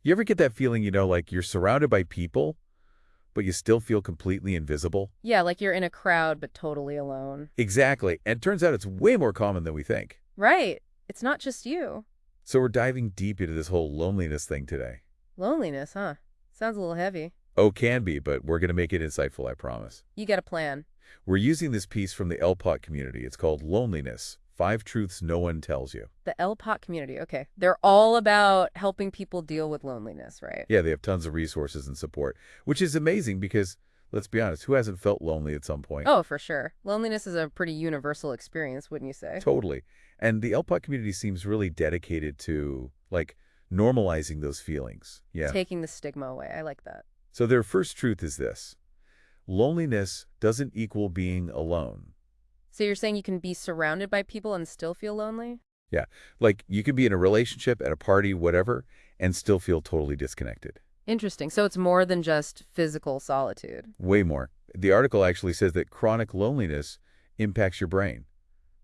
You ever get that feeling, like you're surrounded by people, but you still feel completely invisible? Yeah, like you're in a crowd but totally alone. Exactly. And it turns out it's way more common than we think. Right. It's not just you. So we're diving deep into this whole loneliness thing today. Loneliness, huh? Sounds a little heavy. Oh, can be, but we're going to make it insightful, I promise. You got a plan. We're using this piece from the LPot community. It's called Loneliness, 5 Truths No One Tells You. The LPot community, okay. They're all about helping people deal with loneliness, right? Yeah, they have tons of resources and support, which is amazing because, let's be honest, who hasn't felt lonely at some point? Oh, for sure. Loneliness is a pretty universal experience, wouldn't you say? Totally. And the LPot community seems really dedicated to, normalizing those feelings. Yeah. Taking the stigma away. I like that. So their first truth is this: loneliness doesn't equal being alone. So you're saying you can be surrounded by people and still feel lonely? Yeah. Like, you could be in a relationship, at a party, whatever, and still feel totally disconnected. Interesting. So it's more than just physical solitude. Way more. The article actually says that chronic loneliness impacts your brain,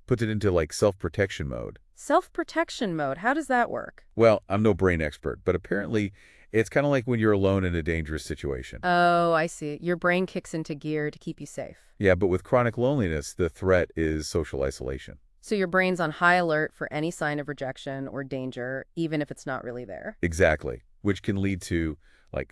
puts it into, self-protection mode. Self-protection mode, how does that work? Well, I'm no brain expert, but apparently it's kind of like when you're alone in a dangerous situation. Oh, I see. Your brain kicks into gear to keep you safe. Yeah, but with chronic loneliness, the threat is social isolation. So your brain's on high alert for any sign of rejection or danger, even if it's not really there. Exactly, which can lead to,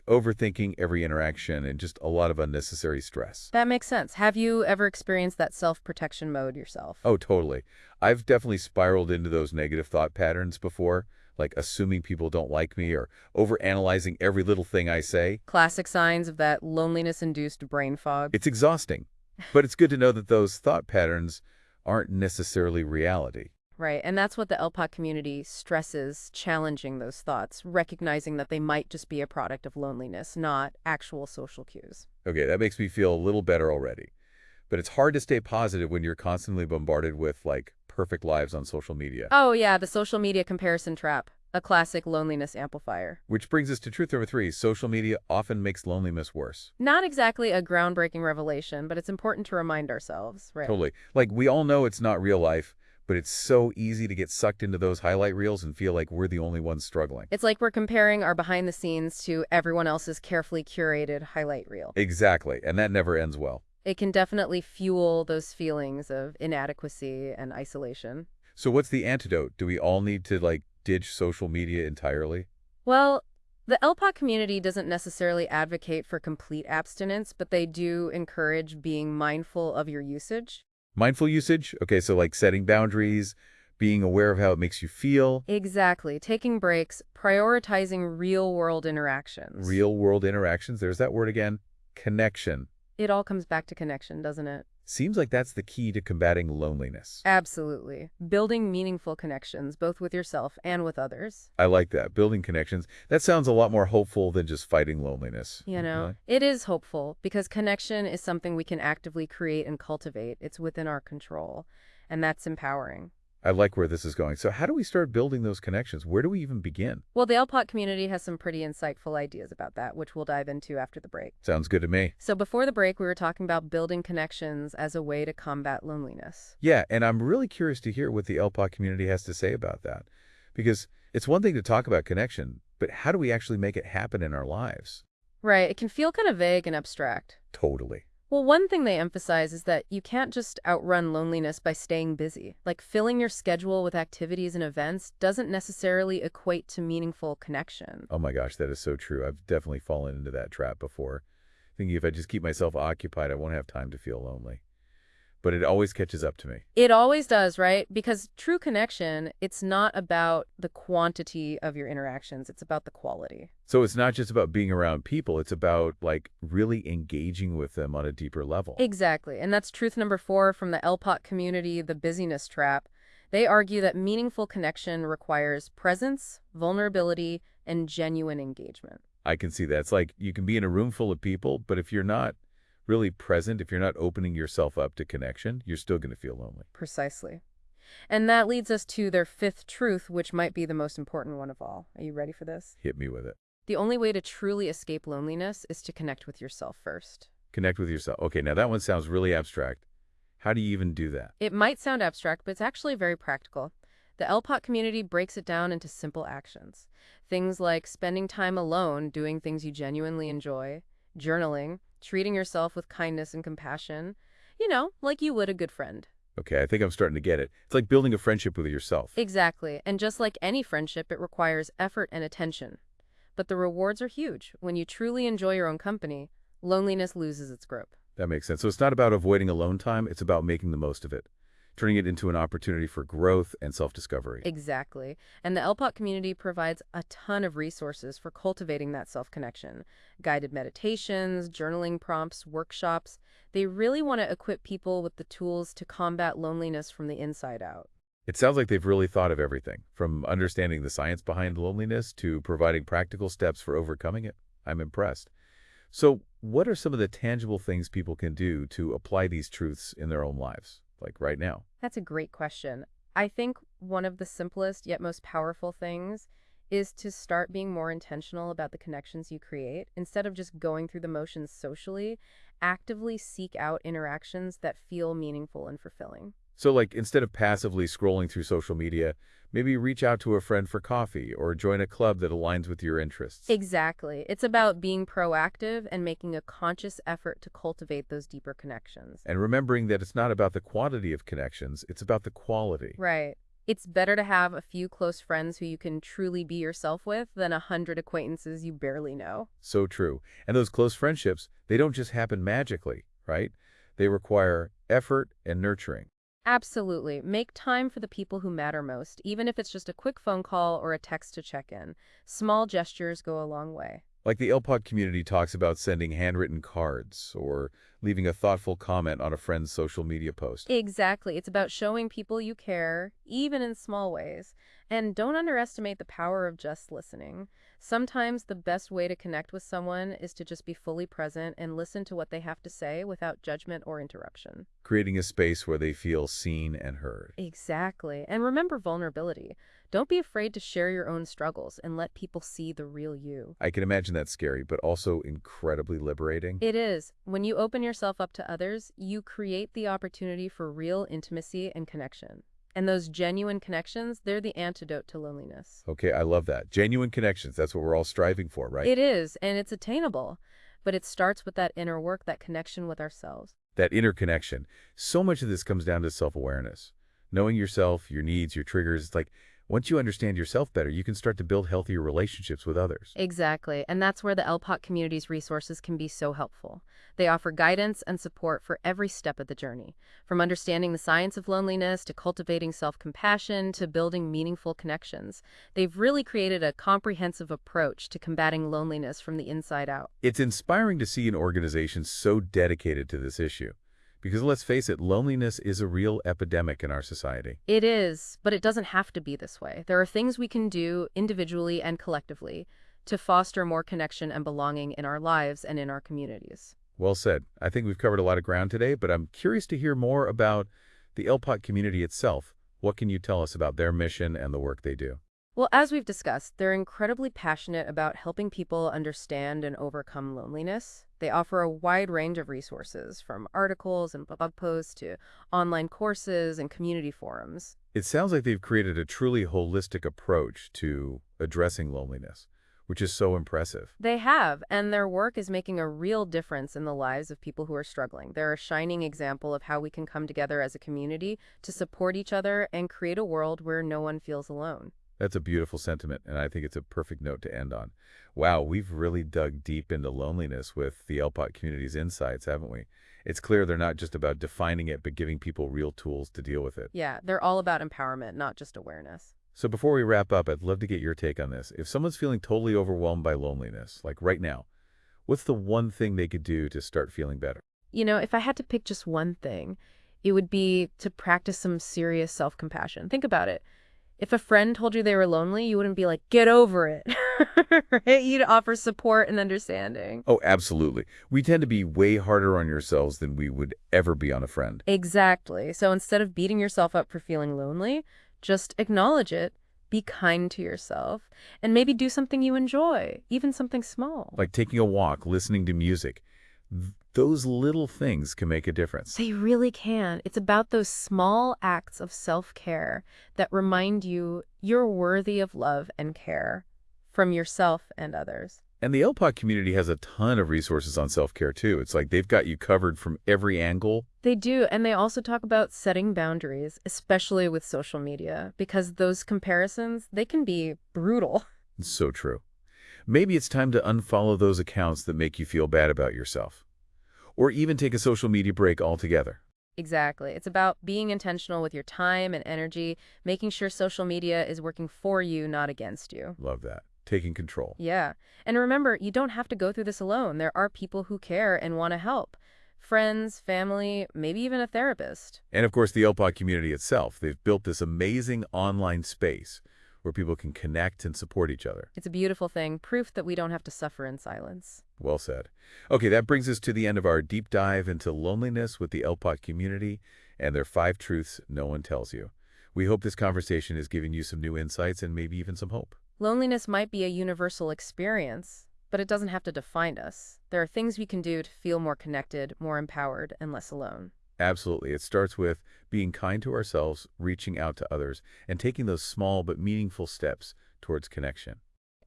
overthinking every interaction and just a lot of unnecessary stress. That makes sense. Have you ever experienced that self-protection mode yourself? Oh, totally. I've definitely spiraled into those negative thought patterns before, like assuming people don't like me or overanalyzing every little thing I say. Classic signs of that loneliness-induced brain fog. It's exhausting, but it's good to know that those thought patterns aren't necessarily reality. Right, and that's what the LPOT community stresses, challenging those thoughts, recognizing that they might just be a product of loneliness, not actual social cues. Okay, that makes me feel a little better already. But it's hard to stay positive when you're constantly bombarded with, perfect lives on social media. Oh yeah, the social media comparison trap, a classic loneliness amplifier. Which brings us to truth number 3. Social media often makes loneliness worse. Not exactly a groundbreaking revelation, but it's important to remind ourselves, right? Totally. We all know it's not real life, but it's so easy to get sucked into those highlight reels and feel like we're the only ones struggling. It's like we're comparing our behind the scenes to everyone else's carefully curated highlight reel. Exactly, and that never ends well. It can definitely fuel those feelings of inadequacy and isolation. So what's the antidote? Do we all need to, ditch social media entirely? Well, the LPOT community doesn't necessarily advocate for complete abstinence, but they do encourage being mindful of your usage. Mindful usage? Okay, so setting boundaries, being aware of how it makes you feel. Exactly. Taking breaks, prioritizing real-world interactions. Real-world interactions, there's that word again. Connection. It all comes back to connection, doesn't it? Seems like that's the key to combating loneliness. Absolutely. Building meaningful connections, both with yourself and with others. I like that. Building connections. That sounds a lot more hopeful than just fighting loneliness. It is hopeful because connection is something we can actively create and cultivate. It's within our control, and that's empowering. I like where this is going. So how do we start building those connections? Where do we even begin? Well, the LPOT community has some pretty insightful ideas about that, which we'll dive into after the break. Sounds good to me. So before the break, we were talking about building connections as a way to combat loneliness. Yeah, and I'm really curious to hear what the LPot community has to say about that. Because it's one thing to talk about connection, but how do we actually make it happen in our lives? Right. It can feel kind of vague and abstract. Totally. Well, one thing they emphasize is that you can't just outrun loneliness by staying busy. Filling your schedule with activities and events doesn't necessarily equate to meaningful connection. Oh my gosh, that is so true. I've definitely fallen into that trap before. Thinking if I just keep myself occupied, I won't have time to feel lonely. But it always catches up to me. It always does, right? Because true connection, it's not about the quantity of your interactions. It's about the quality. So it's not just about being around people. It's about, really engaging with them on a deeper level. Exactly. And that's truth number 4 from the LPOT community, the busyness trap. They argue that meaningful connection requires presence, vulnerability, and genuine engagement. I can see that. It's like you can be in a room full of people, but if you're not really present, if you're not opening yourself up to connection, you're still going to feel lonely. Precisely. And that leads us to their 5th truth, which might be the most important one of all. Are you ready for this? Hit me with it. The only way to truly escape loneliness is to connect with yourself first. Connect with yourself. Okay, now that one sounds really abstract. How do you even do that? It might sound abstract, but it's actually very practical. The LPot community breaks it down into simple actions. Things like spending time alone doing things you genuinely enjoy, journaling, treating yourself with kindness and compassion, like you would a good friend. Okay, I think I'm starting to get it. It's like building a friendship with yourself. Exactly. And just like any friendship, it requires effort and attention. But the rewards are huge. When you truly enjoy your own company, loneliness loses its grip. That makes sense. So it's not about avoiding alone time, it's about making the most of it, turning it into an opportunity for growth and self-discovery. Exactly. And the LPOT community provides a ton of resources for cultivating that self-connection. Guided meditations, journaling prompts, workshops. They really want to equip people with the tools to combat loneliness from the inside out. It sounds like they've really thought of everything, from understanding the science behind loneliness to providing practical steps for overcoming it. I'm impressed. So, what are some of the tangible things people can do to apply these truths in their own lives, like right now? That's a great question. I think one of the simplest yet most powerful things is to start being more intentional about the connections you create. Instead of just going through the motions socially, actively seek out interactions that feel meaningful and fulfilling. So, like, instead of passively scrolling through social media, maybe reach out to a friend for coffee or join a club that aligns with your interests. Exactly. It's about being proactive and making a conscious effort to cultivate those deeper connections. And remembering that it's not about the quantity of connections, it's about the quality. Right. It's better to have a few close friends who you can truly be yourself with than 100 acquaintances you barely know. So true. And those close friendships, they don't just happen magically, right? They require effort and nurturing. Absolutely. Make time for the people who matter most, even if it's just a quick phone call or a text to check in. Small gestures go a long way. Like the LPot community talks about sending handwritten cards or leaving a thoughtful comment on a friend's social media post. Exactly. It's about showing people you care, even in small ways. And don't underestimate the power of just listening. Sometimes the best way to connect with someone is to just be fully present and listen to what they have to say without judgment or interruption. Creating a space where they feel seen and heard. Exactly. And remember vulnerability. Don't be afraid to share your own struggles and let people see the real you. I can imagine that's scary, but also incredibly liberating. It is. When you open yourself up to others, you create the opportunity for real intimacy and connection. And those genuine connections, they're the antidote to loneliness. Okay, I love that. Genuine connections, that's what we're all striving for, right? It is, and it's attainable. But it starts with that inner work, that connection with ourselves. That interconnection. So much of this comes down to self-awareness. Knowing yourself, your needs, your triggers. It's like once you understand yourself better, you can start to build healthier relationships with others. Exactly, and that's where the LPOT community's resources can be so helpful. They offer guidance and support for every step of the journey, from understanding the science of loneliness to cultivating self-compassion to building meaningful connections. They've really created a comprehensive approach to combating loneliness from the inside out. It's inspiring to see an organization so dedicated to this issue. Because let's face it, loneliness is a real epidemic in our society. It is, but it doesn't have to be this way. There are things we can do individually and collectively to foster more connection and belonging in our lives and in our communities. Well said. I think we've covered a lot of ground today, but I'm curious to hear more about the LPOT community itself. What can you tell us about their mission and the work they do? Well, as we've discussed, they're incredibly passionate about helping people understand and overcome loneliness. They offer a wide range of resources, from articles and blog posts to online courses and community forums. It sounds like they've created a truly holistic approach to addressing loneliness, which is so impressive. They have, and their work is making a real difference in the lives of people who are struggling. They're a shining example of how we can come together as a community to support each other and create a world where no one feels alone. That's a beautiful sentiment, and I think it's a perfect note to end on. Wow, we've really dug deep into loneliness with the LPOT community's insights, haven't we? It's clear they're not just about defining it, but giving people real tools to deal with it. Yeah, they're all about empowerment, not just awareness. So before we wrap up, I'd love to get your take on this. If someone's feeling totally overwhelmed by loneliness, like right now, what's the one thing they could do to start feeling better? If I had to pick just one thing, it would be to practice some serious self-compassion. Think about it. If a friend told you they were lonely, you wouldn't be like, get over it, right? You'd offer support and understanding. Oh, absolutely. We tend to be way harder on yourselves than we would ever be on a friend. Exactly. So instead of beating yourself up for feeling lonely, just acknowledge it, be kind to yourself, and maybe do something you enjoy, even something small. Like taking a walk, listening to music. Those little things can make a difference. They really can. It's about those small acts of self-care that remind you you're worthy of love and care from yourself and others. And the LPot community has a ton of resources on self-care too. It's like they've got you covered from every angle. They do, and they also talk about setting boundaries, especially with social media, because those comparisons, they can be brutal. It's so true. Maybe it's time to unfollow those accounts that make you feel bad about yourself. Or even take a social media break altogether. Exactly. It's about being intentional with your time and energy, making sure social media is working for you, not against you. Love that. Taking control. Yeah. And remember, you don't have to go through this alone. There are people who care and want to help. Friends, family, maybe even a therapist. And of course, the LPot community itself. They've built this amazing online space where people can connect and support each other. It's a beautiful thing, proof that we don't have to suffer in silence. Well said. Okay, that brings us to the end of our deep dive into loneliness with the LPot community and their 5 truths no one tells you. We hope this conversation has given you some new insights and maybe even some hope. Loneliness might be a universal experience, but it doesn't have to define us. There are things we can do to feel more connected, more empowered, and less alone. Absolutely. It starts with being kind to ourselves, reaching out to others, and taking those small but meaningful steps towards connection.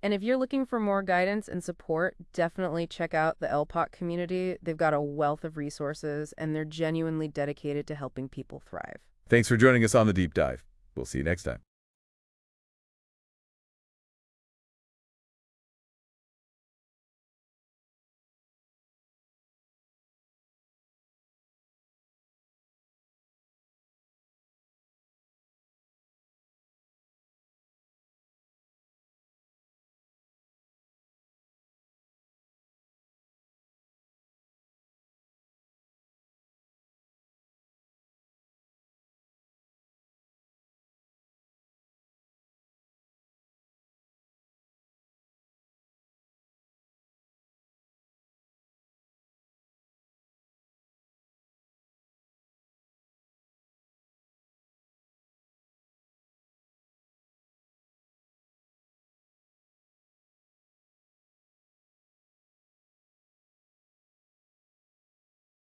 And if you're looking for more guidance and support, definitely check out the LPot community. They've got a wealth of resources, and they're genuinely dedicated to helping people thrive. Thanks for joining us on the deep dive. We'll see you next time.